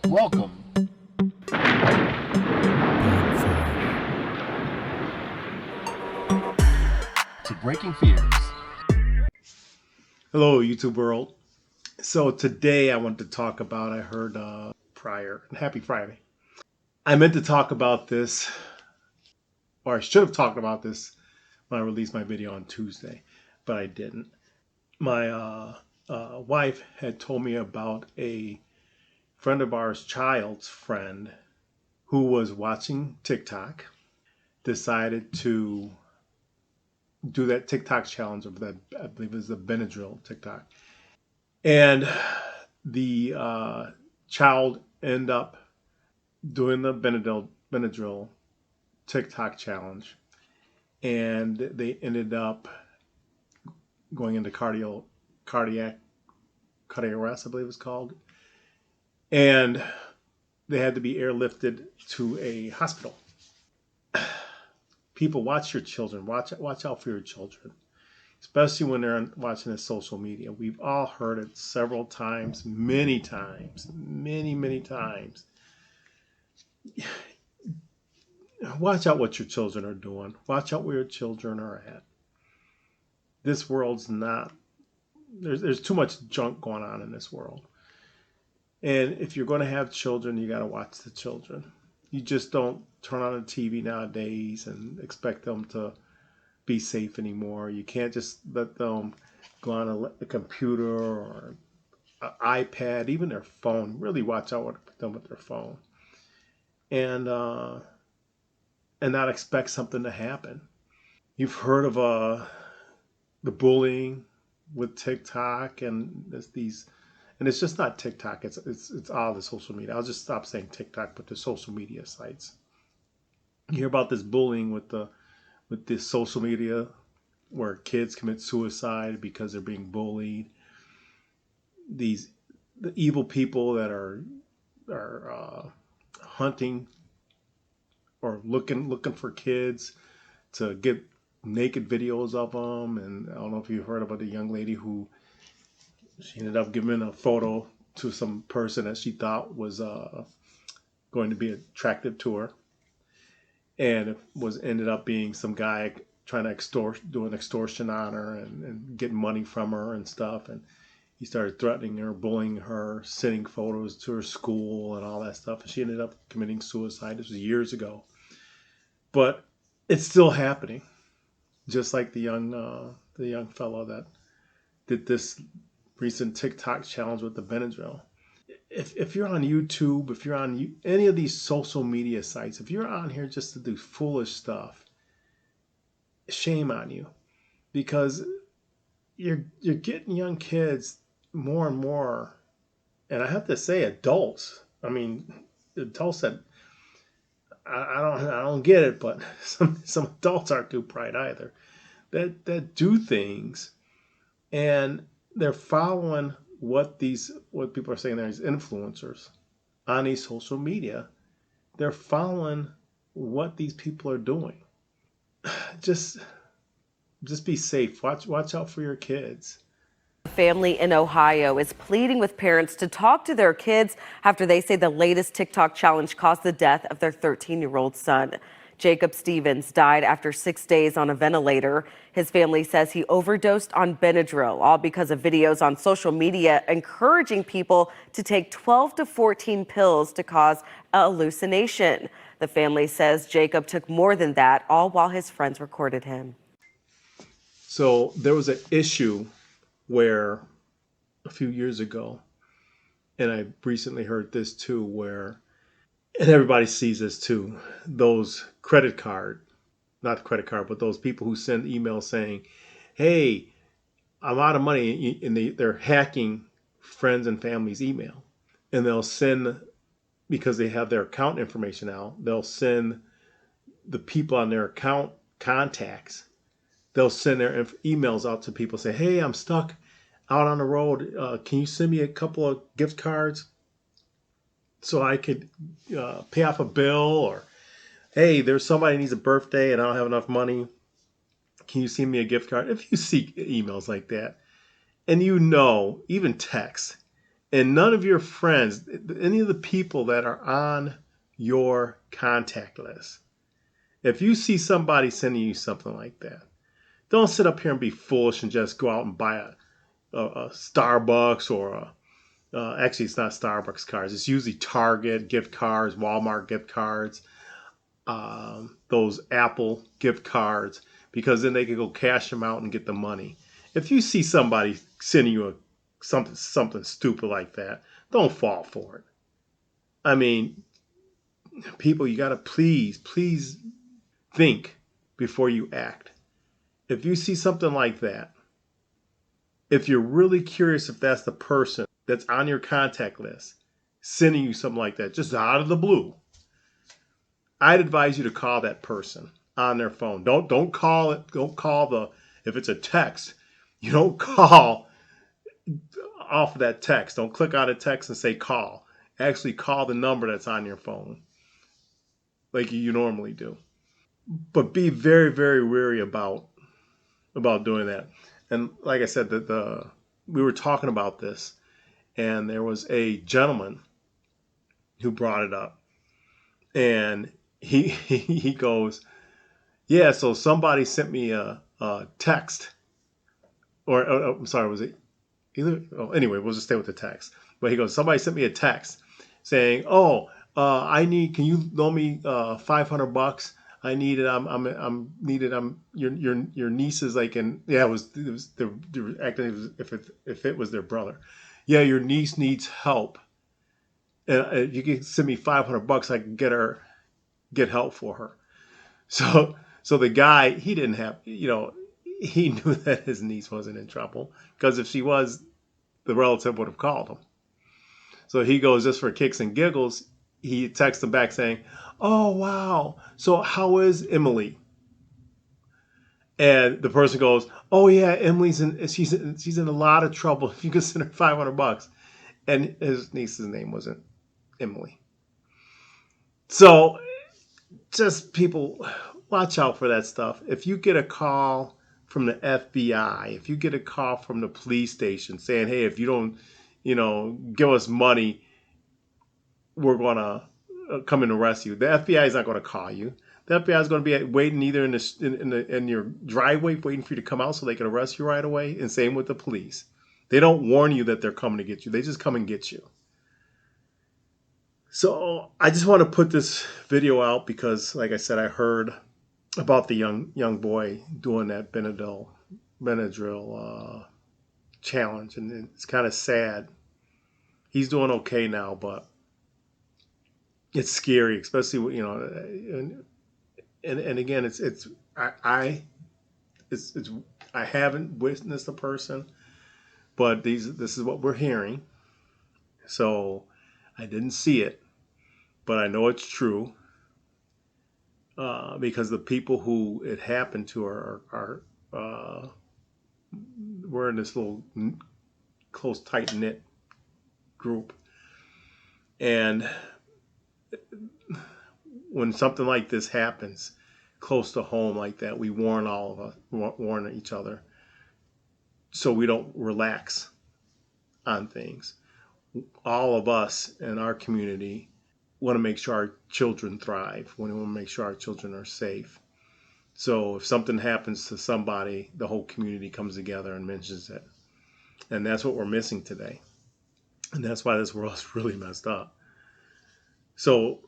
Welcome to Breaking Fears. Hello, YouTube world. So today I want to talk about, I heard prior, and happy Friday. I meant to talk about this, or I should have talked about this when I released my video on Tuesday, but I didn't. My wife had told me about a friend of ours, child's friend, who was watching TikTok, decided to do that TikTok challenge of that, I believe it was the Benadryl TikTok. And the child ended up doing the Benadryl TikTok challenge, and they ended up going into cardiac arrest, I believe it's called, and they had to be airlifted to a hospital. People, watch your children. Watch out for your children, especially when they're watching the social media. We've all heard it several times, many times. Watch out what your children are doing. Watch out where your children are at. This world's not, there's too much junk going on in this world. And if you're going to have children, you got to watch the children. You just don't turn on the TV nowadays and expect them to be safe anymore. You can't just let them go on a computer or an iPad, even their phone. Really watch out what they're doing with their phone. And not expect something to happen. You've heard of the bullying with TikTok, and it's just not TikTok. It's all the social media. I'll just stop saying TikTok, but the social media sites. You hear about this bullying with this social media, where kids commit suicide because they're being bullied. The evil people that are hunting or looking for kids to get naked videos of them. And I don't know if you've heard about the young lady who she ended up giving a photo to some person that she thought was going to be attractive to her, and it ended up being some guy trying to do an extortion on her and get money from her and stuff. And he started threatening her, bullying her, sending photos to her school and all that stuff. And she ended up committing suicide. This was years ago, but it's still happening. Just like the young fellow that did this recent TikTok challenge with the Benadryl. If you're on YouTube, if you're on any of these social media sites, if you're on here just to do foolish stuff, shame on you, because you're getting young kids more and more, and I have to say adults. I mean, adults that I don't get it, but some adults aren't too bright either. That do things, and they're following what people are saying there is influencers on these social media. They're following what these people are doing. Just be safe. Watch out for your kids. A family in Ohio is pleading with parents to talk to their kids after they say the latest TikTok challenge caused the death of their 13-year-old son. Jacob Stevens died after 6 days on a ventilator. His family says he overdosed on Benadryl, all because of videos on social media encouraging people to take 12 to 14 pills to cause a hallucination. The family says Jacob took more than that, all while his friends recorded him. So there was an issue where a few years ago, and I recently heard this too, and everybody sees this too, those not credit card, but those people who send emails saying, hey, I'm out of money, and they're hacking friends and family's email. And they'll send, because they have their account information out, they'll send the people on their account contacts, they'll send their emails out to people, say, hey, I'm stuck out on the road. Can you send me a couple of gift cards so I could pay off a bill? Or, hey, there's somebody who needs a birthday and I don't have enough money. Can you send me a gift card? If you see emails like that, and even text, And none of your friends, any of the people that are on your contact list, if you see somebody sending you something like that, don't sit up here and be foolish and just go out and buy a Starbucks or actually, it's not Starbucks cards. It's usually Target gift cards, Walmart gift cards, those Apple gift cards, because then they can go cash them out and get the money. If you see somebody sending you something stupid like that, don't fall for it. I mean, people, you got to please think before you act. If you see something like that, if you're really curious if that's the person that's on your contact list sending you something like that, just out of the blue, I'd advise you to call that person on their phone. Don't call it. Don't call the if it's a text. You don't call off of that text. Don't click on a text and say call. Actually, call the number that's on your phone, like you normally do. But be very wary about doing that. And like I said, the we were talking about this, and there was a gentleman who brought it up, and he goes, yeah. So somebody sent me a text, or I'm sorry, was it either? Oh, anyway, we'll just stay with the text. But he goes, somebody sent me a text saying, "Oh, I need. Can you loan me $500? I need it. I'm needed. I'm your niece is like in yeah. It was they were acting as if it was their brother. Yeah, your niece needs help. And if you can send me $500, I can get help for her." So the guy, he didn't have, he knew that his niece wasn't in trouble, because if she was, the relative would have called him. So he goes, just for kicks and giggles, he texts him back saying, "Oh wow, so how is Emily?" And the person goes, "Oh yeah, she's in a lot of trouble. If you could send her $500." And his niece's name wasn't Emily. So just people, watch out for that stuff. If you get a call from the FBI, if you get a call from the police station saying, "Hey, if you don't, give us money, we're gonna come and arrest you," the FBI is not going to call you. The FBI is going to be waiting either in your driveway, waiting for you to come out so they can arrest you right away. And same with the police. They don't warn you that they're coming to get you. They just come and get you. So I just want to put this video out because, like I said, I heard about the young boy doing that Benadryl challenge, and it's kind of sad. He's doing okay now, but it's scary, especially and again, it's I it's I haven't witnessed the person, but this is what we're hearing. So I didn't see it, but I know it's true because the people who it happened to are we're in this little close tight knit group, and when something like this happens close to home like that, we warn all of us, warn each other, so we don't relax on things. All of us in our community want to make sure our children thrive. We want to make sure our children are safe. So if something happens to somebody, the whole community comes together and mentions it. And that's what we're missing today. And that's why this world is really messed up. So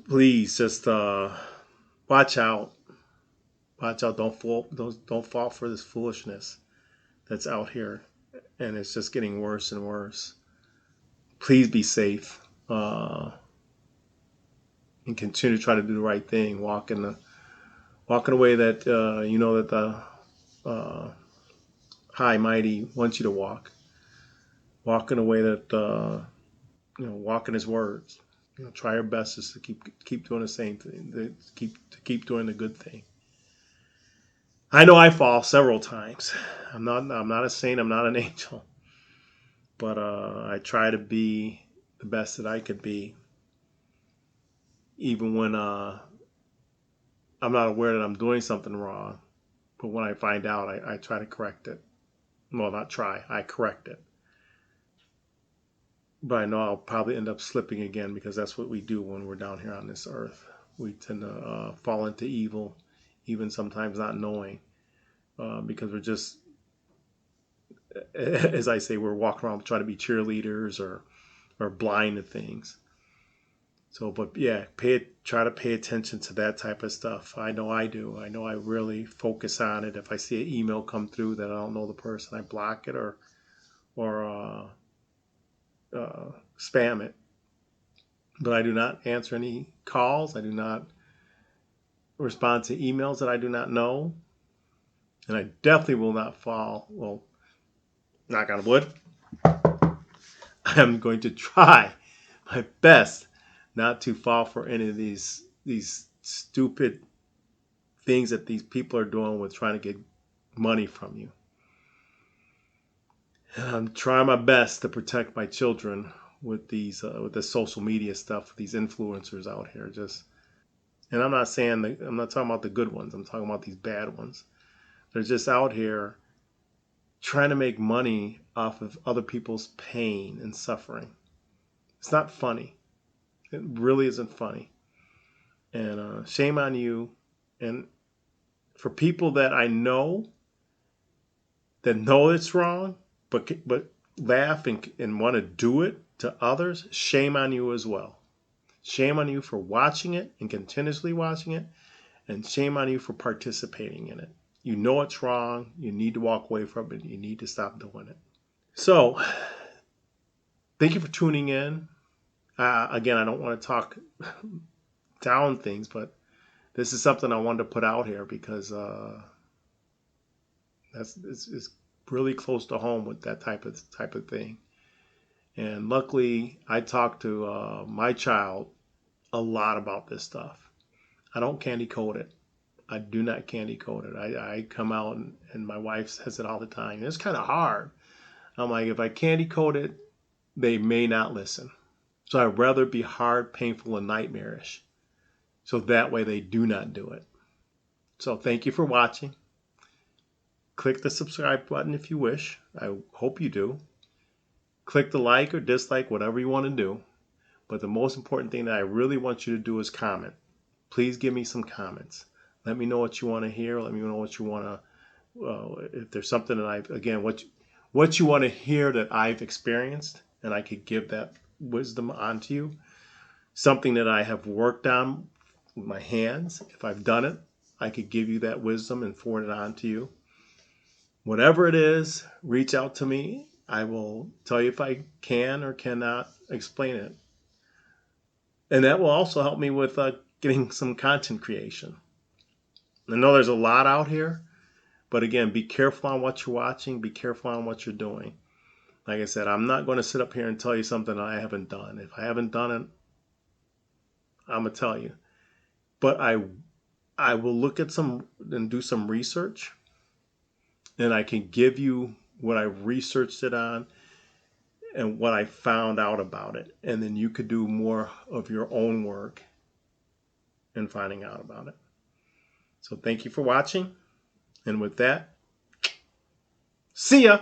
please just watch out. Watch out. Don't fall for this foolishness that's out here. And it's just getting worse and worse. Please be safe. And continue to try to do the right thing. Walk in a way that that the high mighty wants you to walk. Walk in a way that walk in His words. Try your best just to keep doing the same thing. To keep doing the good thing. I know I fall several times. I'm not a saint. I'm not an angel. But I try to be the best that I could be, even when I'm not aware that I'm doing something wrong. But when I find out, I try to correct it. Well, not try. I correct it. but I know I'll probably end up slipping again because that's what we do when we're down here on this earth. We tend to fall into evil, even sometimes not knowing, because we're just, as I say, we're walking around trying to be cheerleaders or blind to things. So, but yeah, try to pay attention to that type of stuff. I know I do. I know I really focus on it. If I see an email come through that I don't know the person, I block it or spam it. But I do not answer any calls. I do not respond to emails that I do not know. And I definitely will not fall. Well, knock on wood. I'm going to try my best not to fall for any of these stupid things that these people are doing with trying to get money from you. And I'm trying my best to protect my children with with the social media stuff, with these influencers out here. And I'm not saying I'm not talking about the good ones. I'm talking about these bad ones. They're just out here trying to make money off of other people's pain and suffering. It's not funny. It really isn't funny. And shame on you. And for people that I know that know it's wrong, but laugh and want to do it to others, shame on you as well. Shame on you for watching it and continuously watching it, and shame on you for participating in it. You know it's wrong. You need to walk away from it. You need to stop doing it. So, thank you for tuning in. Again, I don't want to talk down things, but this is something I wanted to put out here because it's really close to home with that type of thing. And luckily, I talked to my child a lot about this stuff. I don't candy coat it. I do not candy coat it. I come out and my wife says it all the time. It's kind of hard. I'm like, if I candy coat it, they may not listen. So I'd rather be hard, painful, and nightmarish. So that way they do not do it. So thank you for watching. Click the subscribe button if you wish. I hope you do. Click the like or dislike, whatever you want to do. But the most important thing that I really want you to do is comment. Please give me some comments. Let me know what you want to hear. Let me know what you want to, if there's something that what you want to hear that I've experienced and I could give that wisdom onto you. Something that I have worked on with my hands. If I've done it, I could give you that wisdom and forward it on to you. Whatever it is, reach out to me. I will tell you if I can or cannot explain it. And that will also help me with getting some content creation. I know there's a lot out here, but again, be careful on what you're watching. Be careful on what you're doing. Like I said, I'm not going to sit up here and tell you something I haven't done. If I haven't done it, I'm going to tell you. But I will look at some and do some research, and I can give you what I researched it on and what I found out about it. And then you could do more of your own work in finding out about it. So thank you for watching. And with that, see ya.